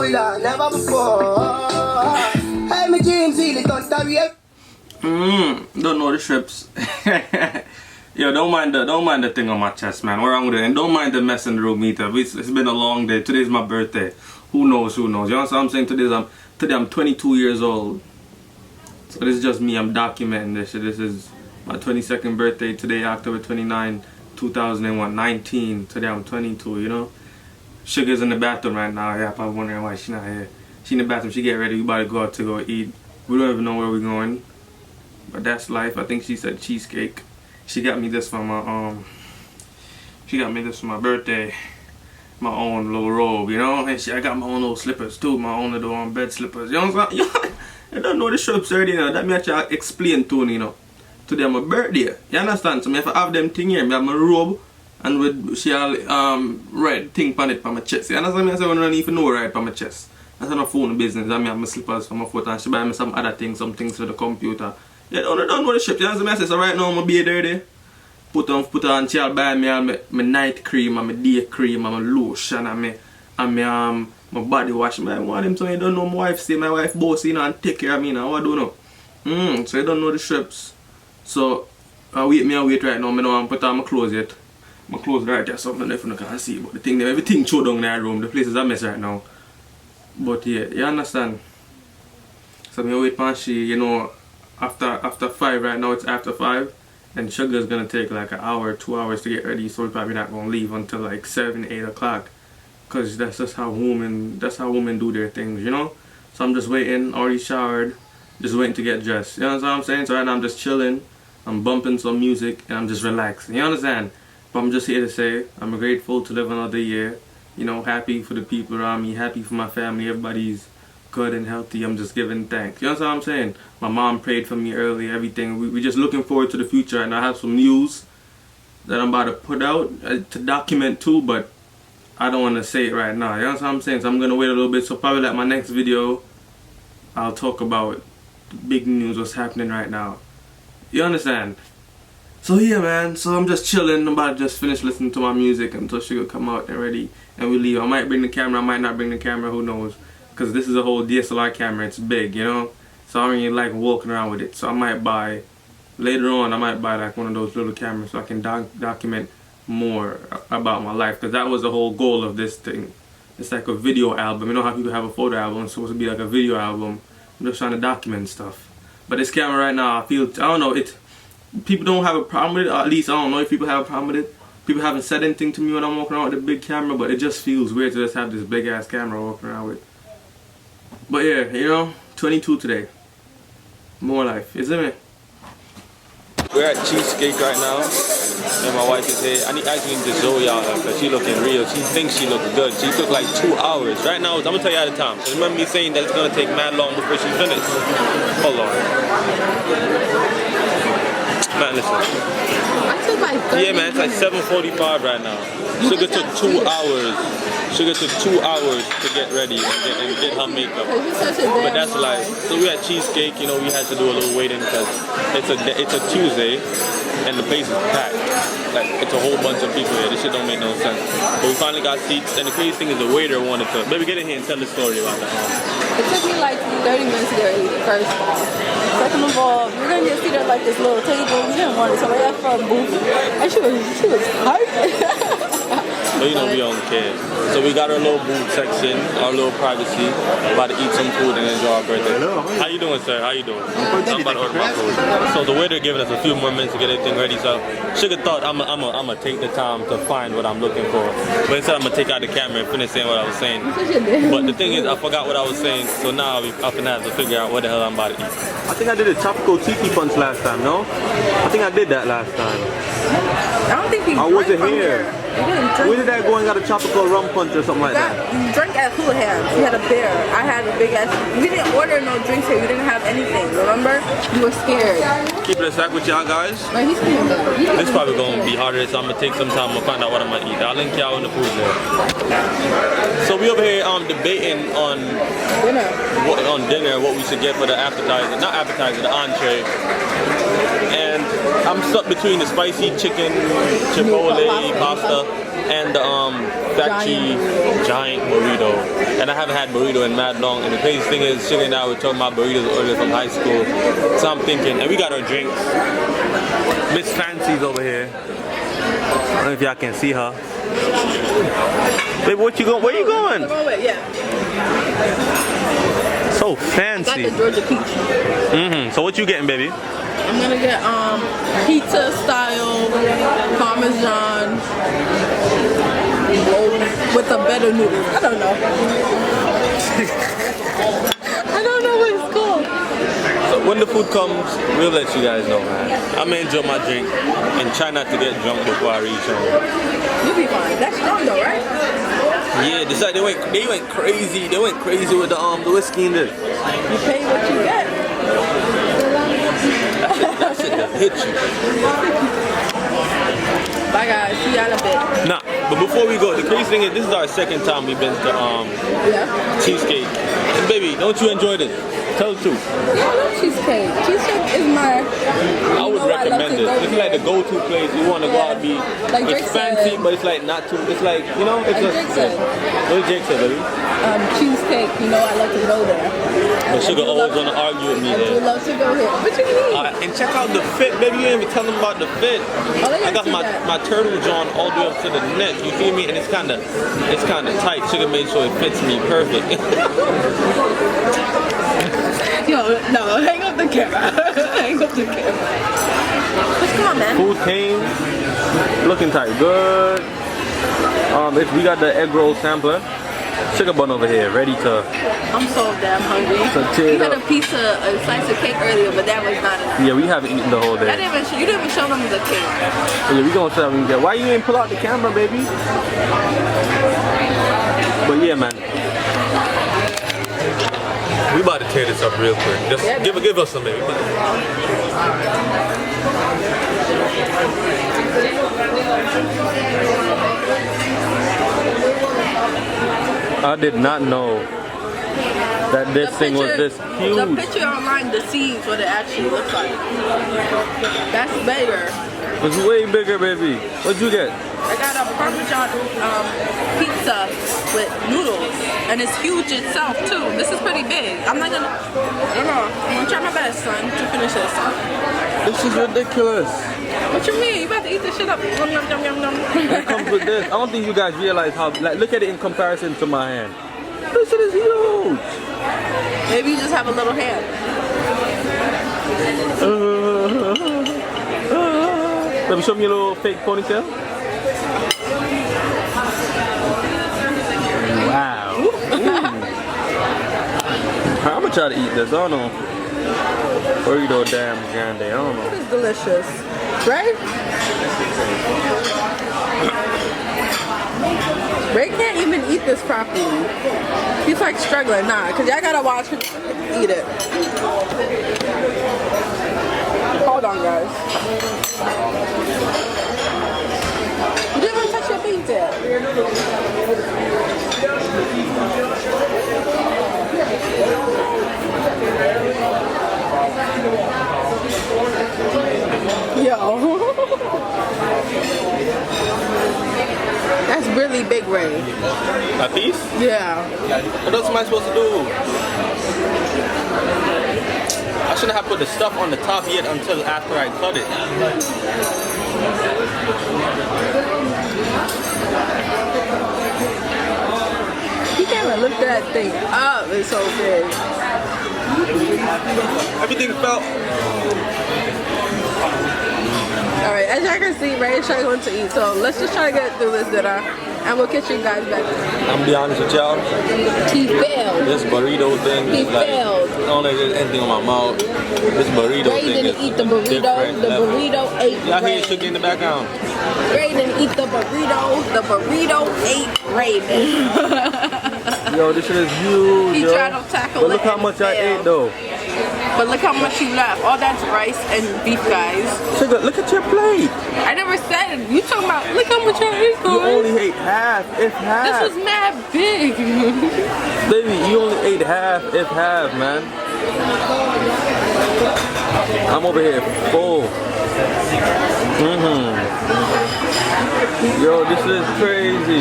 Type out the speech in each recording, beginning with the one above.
it like never before. Hey, my jeans really don't carry it. Don't know the strips. Yo, don't mind the thing on my chest, man. What wrong with it? And don't mind the mess in the room either. It's been a long day. Today's my birthday. Who knows? You know what I'm saying? Today I'm 22 years old. So this is just me. I'm documenting this. This is my 22nd birthday today, October 29, 2019. Today I'm 22, you know? Shugga's in the bathroom right now. Yeah, probably wondering why she's not here. She in the bathroom. She get ready. We about to go out to go eat. We don't even know where we're going. But that's life. I think she said cheesecake. She got me this for my birthday. My own little robe, you know? And I got my own little slippers too. My own little bed slippers. You know what I'm saying? I don't know the strips already, you know. That me actually explain to you know. Today my birthday. You understand? So if I have them thing here, I have my robe and with she red thing on it for my chest. You understand me? I say I don't even know right for my chest. That's not phone business. I have my slippers for my foot and she buy me some other things, some things for the computer. Yeah, don't know the strips. You understand me? I say so right now I'm gonna be dirty. Put on she'll buy me all my night cream and my day cream and my lotion and my body wash. I want them so you don't know my wife say my wife boss, you know, and take care of me now. I don't know. So you don't know the strips. So I wait right now. I don't want to put on my clothes yet. My clothes right there, something if you can't see. But the thing everything thrown down in that room. The place is a mess right now. But yeah, you understand. So I wait for she, you know, after 5 right now, it's after 5. And Shugga's gonna take like an hour, 2 hours to get ready, so we're probably not gonna leave until like 7, 8 o'clock. Cause that's just how women do their things, you know? So I'm just waiting, already showered, just waiting to get dressed. You know what I'm saying? So right now I'm just chilling, I'm bumping some music, and I'm just relaxing. You understand? But I'm just here to say, I'm grateful to live another year. You know, happy for the people around me, happy for my family, everybody's good and healthy. I'm just giving thanks. You know what I'm saying? My mom prayed for me early, everything. We just looking forward to the future, and I have some news that I'm about to put out to document too, but I don't want to say it right now. You know what I'm saying? So I'm going to wait a little bit. So probably like my next video, I'll talk about the big news, what's happening right now. You understand? So yeah, man. So I'm just chilling. I'm about to just finish listening to my music until Shugga come out and ready, and we leave. I might bring the camera, I might not bring the camera, who knows? Because this is a whole DSLR camera, it's big, you know? So I don't really like walking around with it. So I might buy, later on, I might buy like one of those little cameras so I can document more about my life. Because that was the whole goal of this thing. It's like a video album. You know how people have a photo album? It's supposed to be like a video album. I'm just trying to document stuff. But this camera right now, I don't know, people don't have a problem with it. Or at least I don't know if people have a problem with it. People haven't said anything to me when I'm walking around with a big camera, but it just feels weird to just have this big ass camera walking around with. But yeah, you know, 22 today. More life, isn't it? We're at CheeseCake right now, and my wife is here. I actually need to show y'all her because she looking real. She thinks she looks good. She took like 2 hours. Right now, I'm gonna tell you at a time. So remember me saying that it's gonna take mad long before she finishes. Hold on. Man, listen. Yeah, man, it's like 7:45 right now. Shugga took 2 hours. Shugga took 2 hours to get ready and get her makeup. But that's life. So we had cheesecake, you know, we had to do a little waiting because it's a Tuesday and the place is packed. Like, it's a whole bunch of people here. This shit don't make no sense. But we finally got seats, and the crazy thing is the waiter wanted to. Baby, get in here and tell the story about that. It took me like 30 minutes to get ready, first of all. Second of all, we're gonna get seated at like this little table. We didn't want it, so we asked for a booth. And she was hyped. But you know we don't care. So we got our little booth section, our little privacy. About to eat some food and enjoy our birthday. Hello. How you doing, sir? How you doing? I'm about to order my food. So the waiter giving us a few more minutes to get everything ready. So Shugga thought I'm gonna take the time to find what I'm looking for. But instead I'm gonna take out the camera and finish saying what I was saying. But the thing is, I forgot what I was saying. So now I'm gonna have to figure out what the hell I'm about to eat. I think I did a tropical tiki punch last time, no? I think I did that last time. I don't think I wasn't here. Where did I go and got a tropical rum punch or something like that? You drank at Hula Hands. You had a beer. I had a big ass. We didn't order no drinks here. We didn't have anything. Remember? You were scared. Keep it a sec with y'all guys. Man, he's pretty good. This probably gonna be harder, so I'm gonna take some time to find out what I'm gonna eat. I'll link y'all in the food there. So we over here debating on dinner what we should get for the appetizer, not appetizer, the entree. And I'm stuck between the spicy chicken, chipotle, pasta, and the Factory Giant Burrito. And I haven't had burrito in mad long. And the crazy thing is, Shugga and I were talking about burritos earlier from high school. So I'm thinking, and we got our drinks. Miss Fancy's over here. I don't know if y'all can see her. Babe, what you going? Where you going? Yeah. So fancy. Got the Georgia peach. So what you getting, baby? I'm gonna get pizza style Parmesan with a better noodle. I don't know. I don't know what it's called. So when the food comes, we'll let you guys know, man. I'm gonna enjoy my drink and try not to get drunk before I reach home. You'll be fine. That's strong though, right? Yeah, this like they went crazy. They went crazy with the whiskey in this. You pay what you get. That shit just hit you. Bye guys, see y'all in a bit. Nah, but before we go, the crazy thing is this is our second time we've been to Cheesecake. And baby, don't you enjoy this? Tell the truth. Yeah, I love cheesecake. Cheesecake is my... I would recommend it. It's like the go-to place. You want to go out and be... Like it's fancy, but it's like not too... It's like, you know, it's like just... Jake said. What did Jake say, baby? Cheesecake, you know I love to go there. But Shugga always want to argue with me I do there. love to go here. What you mean? And check out the fit, baby. You ain't even tell them about the fit. I got my turtle john all the way up to the neck. You feel me? And it's kind of tight. Shugga made sure it fits me perfect. Yo, no, hang up the camera. Hang up the camera. What's going on, man? Food came, looking tight, good. We got the egg roll sampler. Shugga bun over here, ready to... I'm so damn hungry. We had a slice of cake earlier, but that was not enough. Yeah, we haven't eaten the whole day. You didn't even show them the cake. Yeah, we gonna show them. Why you ain't pull out the camera, baby? But yeah, man. We about to tear this up real quick. Just give us some, baby. I did not know that this thing was this huge. The picture online deceives what it actually looks like. That's bigger. It's way bigger, baby. What'd you get? I got a Parmesan pizza with noodles, and it's huge itself too. This is pretty big. I don't know. I'm gonna try my best, son, to finish this. This is ridiculous. What you mean? You about to eat this shit up? Yum, yum, yum, yum, yum. It comes with this. I don't think you guys realize how. Like, look at it in comparison to my hand. This shit is huge. Maybe you just have a little hand. Let me show me your little fake ponytail. Wow. I'm gonna try to eat this. I don't know. Burrito damn grande. I don't know. It's delicious, right? Ray can't even eat this properly. He's like struggling. Nah, because y'all gotta watch him eat it. Hold on, guys. You didn't even touch your feet yet. Yo. That's really big, Ray. A piece? Yeah. What else am I supposed to do? I shouldn't have put the stuff on the top yet until after I cut it. You can't even lift that thing up. It's so big. Everything felt... Alright, as y'all can see, Ray is struggling to eat. So let's just try to get through this dinner. And we'll catch you guys back. I'm gonna be honest with y'all. He failed. This burrito thing He is like... failed. I don't know if there's anything on my mouth. This burrito Ray thing didn't is eat the burrito. The burrito ate Y'all hear Ray. Shugga in the background? Ray didn't eat the burrito. The burrito ate Rayman. Yo, this shit is huge, He yo. tried to tackle But look it how and much I failed. ate, though. But look how much you left. All that's rice and beef, guys. Shugga, look at your plate. I never said it. You talking about, look how much I ate, You guys. only ate half, if half. This was mad big. Baby, you only ate half, if half, man. I'm over here full. Yo, this is crazy.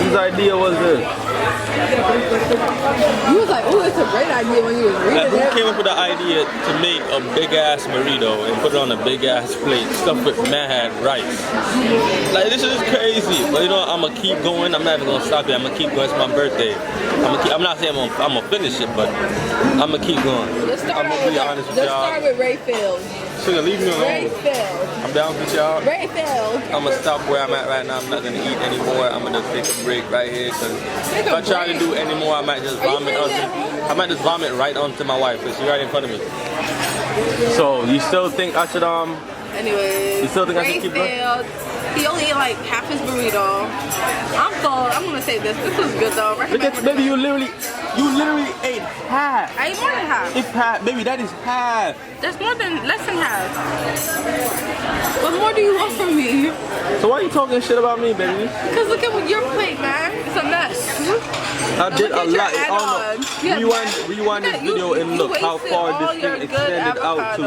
Whose idea was this? You was like, oh, it's a great idea when you was reading Who it. came up with the idea to make a big ass burrito and put it on a big ass plate stuffed with mad rice? Like, this is crazy. But you know what? I'm gonna keep going. I'm not even gonna stop it. I'm gonna keep going. It's my birthday. I'm not saying I'm gonna finish it, but I'm gonna keep going. I'm gonna be honest with Let's y'all. start with Rayfield. Sugar, leave me alone. Rayfield. I'm down with y'all. Rayfield. I'm gonna stop where I'm at right now. I'm not gonna eat anymore. I'm gonna take a break right here because if I try to do any more, I might just vomit. I might just vomit right onto my wife because she's right in front of me. So you still think I should Anyways, You still think I should keep going? Rayfield. He only ate like half his burrito. I'm full. I'm gonna say this. This was good though. Look at, baby, you literally ate half. I ate more than half. It's half, baby, that is half. That's less than half. What more do you want from me? So why are you talking shit about me, baby? Because look at your plate, man. It's a mess. I did a lot. Rewind this video and look how far this thing extended out to.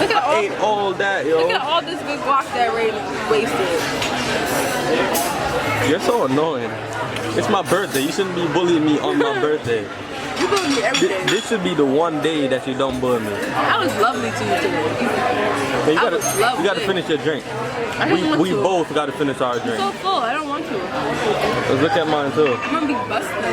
Look at all, Ate all that, yo. look at all this good guac that Ray wasted. You're so annoying. It's my birthday. You shouldn't be bullying me on my birthday. You bully me every day. This should be the one day that you don't bully me. I was lovely to you today. But you I was lovely. gotta finish your drink. I don't want We to. both gotta finish our I'm drink. so full. I don't want to. Let's look at mine too. I'm gonna be busted.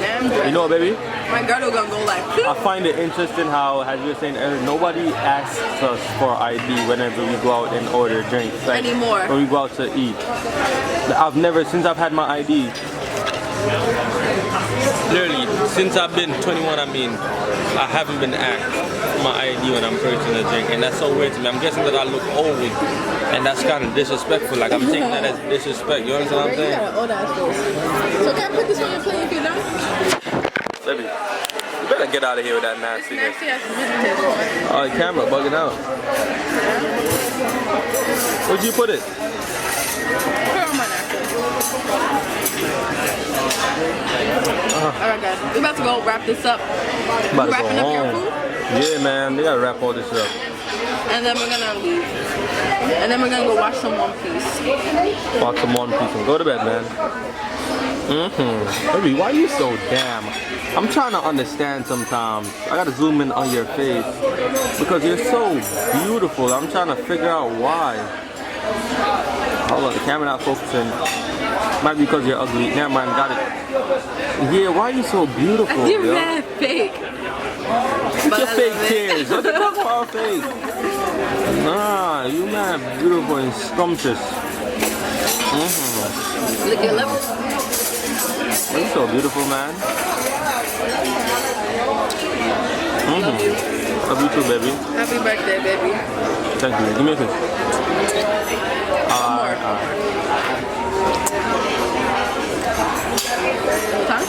Damn drink. You know what, baby? My girdle gonna go like. I find it interesting how, as you were saying earlier, nobody asks us for ID whenever we go out and order drinks. Like, Anymore. when we go out to eat. I've never, since I've had my ID, Literally, since I've been 21, I mean, I haven't been asked for my ID when I'm purchasing a drink, and that's so weird to me. I'm guessing that I look old, and that's kind of disrespectful. Like, I'm taking that as disrespect. You understand what I'm You saying? got an old ass face. So can I put this on your plate if you're done? baby, you better get out of here with that nastiness. Nasty ass business. Oh, the camera bugging out. Where'd you put it? Put it on my napkin. Alright guys, we're about to go wrap this up. About to Wrapping go up your home. food? Yeah, man, they gotta wrap all this up. And then we're gonna leave. And then we're gonna go watch some One Piece. Watch some One Piece and go to bed, man. Baby, why are you so damn? I'm trying to understand sometimes. I gotta zoom in on your face because you're so beautiful. I'm trying to figure out why. Hold on, the camera not focusing. Might be because you're ugly. Never mind, got it. Yeah, why are you so beautiful, You're yo? mad fake. Look your fake tears. What the fuck about fake? Nah, you mad beautiful and scrumptious. Lick your lips. You're so beautiful, man. Love you. Love you too, baby. Happy birthday, baby. Thank you. Give me a kiss. Time?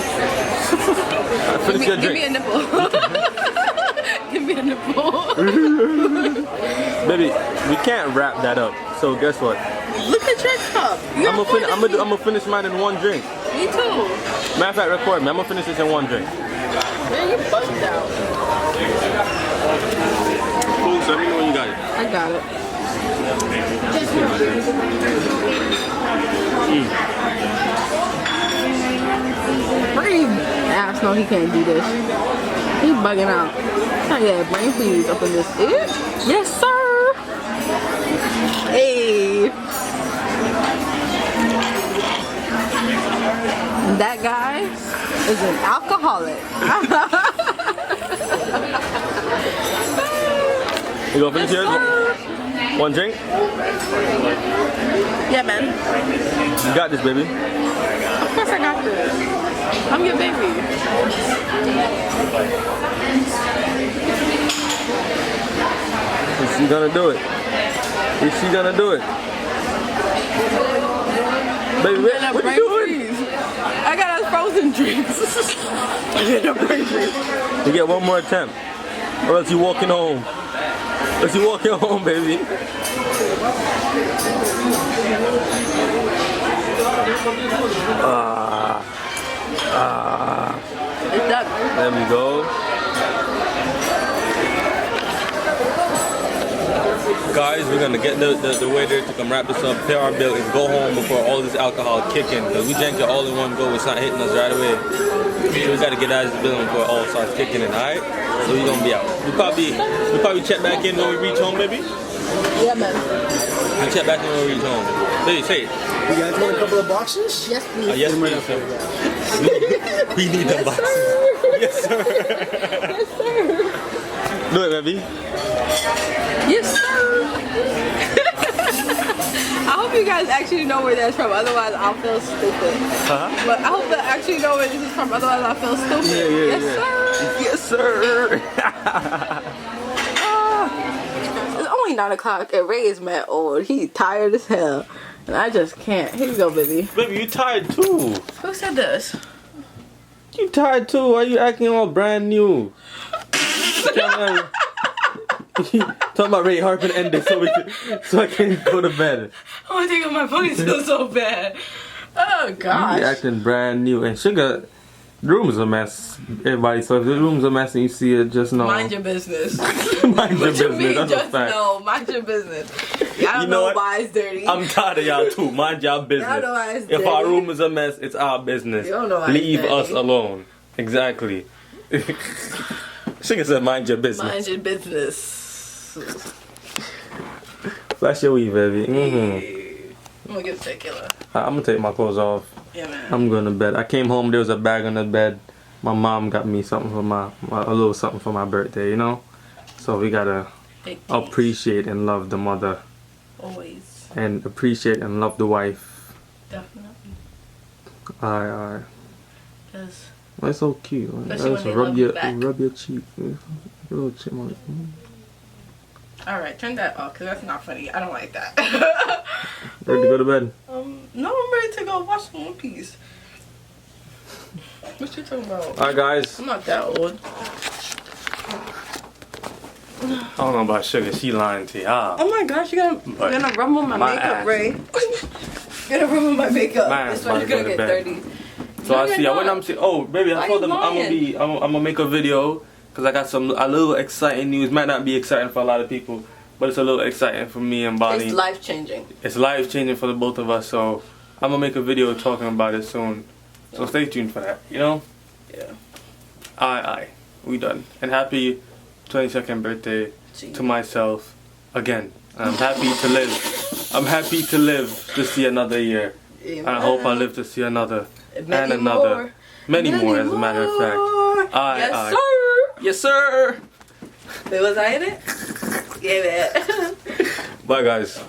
Finish your Give me drink. a nipple. Give me a nipple. Baby, we can't wrap that up. So guess what? Look at your cup. I'm gonna finish mine in one drink. Me too. Matter of fact, record me. I'm gonna finish this in one drink. Man, you bugged out. Cool, so let me know when you got it. I got it. Breathe. Ass, no, he can't do this. He's bugging out. Oh yeah, brain freeze up in this. Yes, sir. Hey. That guy is an alcoholic. You gonna finish yours? One drink? Yeah, man. You got this, baby. Of course I got this. I'm your baby. Is she gonna do it? Is she gonna do it? Baby, what are you doing? I got us frozen drinks. I get a brain freeze. You get one more attempt. Or else you walking home. Or else you walking home, baby. It's done. There we go. Guys, we're gonna get the waiter to come wrap this up, pay our bill, and go home before all this alcohol kicking. Because we drank it all in one go, it's not hitting us right away. So we gotta get out of this building before it all starts kicking in, alright? So we're gonna be out. We'll probably check back in when we reach home, baby. Yeah, man. We'll check back in when we reach home. Say it. You guys want a couple of boxes? Yes, please. Yes, please, sir. We need the boxes. Yes, sir. Yes, sir. Do it, baby. Yes, sir. I hope you guys actually know where that's from. Otherwise, I'll feel stupid. Huh? But I hope that actually know where this is from. Otherwise, I'll feel stupid. Yes, sir. Yes, sir. It's only 9 o'clock and Ray is mad old. He's tired as hell. And I just can't. Here you go, baby. Baby, you tired too. Who said this? You tired too? Why are you acting all brand new? Talking about Ray Harpin ending so I can go to bed. Oh, I think my ponytail so bad. Oh gosh. You acting brand new, and Shugga, the room's a mess, everybody. So if the room's a mess and you see it, just know. Mind your business. Mind your business. Mean, That's just a fact. know. Mind your business. Y'all don't You know know what? why it's dirty. I'm tired of y'all too. Mind y'all business. Y'all know why it's If our dirty. room is a mess, it's our business. You don't know why it's Leave dirty. us alone. Exactly. Shugga said, mind your business. Mind your business. Flash your weave, baby. Mm-hmm. I'm gonna get tequila. I'm gonna take my clothes off. Yeah, man. I'm going to bed. I came home, there was a bag on the bed. My mom got me something for a little something for my birthday, you know? So we gotta appreciate and love the mother. Always. And appreciate and love the wife. Definitely. Alright. Yes. Well, it's so cute. Especially when they rub love your you back. rub your cheek. A little chip on it. Alright, turn that off because that's not funny. I don't like that. Ready to go to bed? No, I'm ready to go watch some One Piece. What you talking about? Alright, guys. I'm not that old. I don't know about Shugga. She lying to y'all. Oh my gosh, you're gonna rub on my makeup, ass. Ray. You're gonna rub on my makeup. My ass This one about you're to gonna go get to bed. dirty. So No, I see. you're When not. I'm saying, oh baby, Why I told you them lying? I'm gonna make a video because I got a little exciting news. Might not be exciting for a lot of people, but it's a little exciting for me and Bonnie. It's life changing. It's life changing for the both of us. So I'm gonna make a video talking about it soon. So stay tuned for that. You know. Yeah. Aye. We done. And happy 22nd birthday to myself again. I'm happy to live. I'm happy to live to see another year. And I hope I live to see another Many and another. more. Many more, as a matter of fact. Yes, sir. Yes, sir. Wait, was I in it? Yeah, man. Bye, guys.